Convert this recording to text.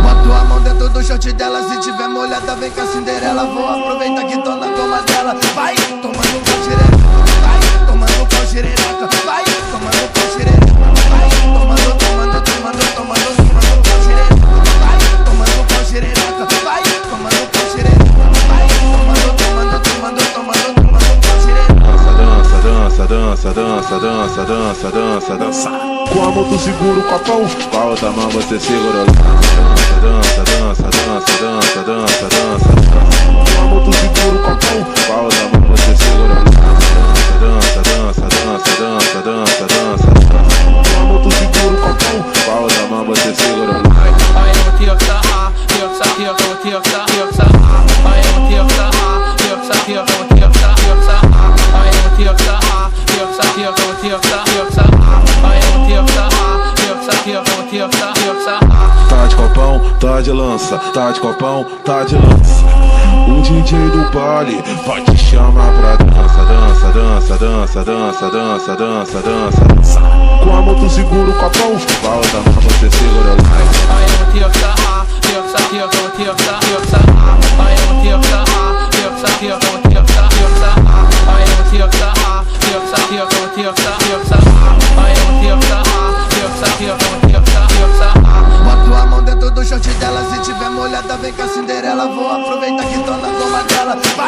Boto a mão dentro do short dela, se tiver molhada vem com a Cinderela. Vou aproveitar que tô na goma dela. Vai tomando pau xereca, vai tomando pau xereca, vai tomando pau xereca, vai tomando pau xereca, vai tomando pau xereca, vai tomando pau xereca, vai tomando pau xereca. Dança. Com a mão tu segura o copão, com a outra mão você segura o dança. Com a mão tu segura o copão, com a outra mão você segura o dança. Com a mão tu segura o copão, com a outra mão você segura o Tá de copão, tá de lança, tá de copão, tá de lança. O DJ do baile vai te chamar pra dança. Com a mão tu segura o copão, com a outra mão você segura o Boto a mão dentro do short dela, se tiver molhada vem com a Cinderela. Vou aproveitar que tô na goma dela. Vai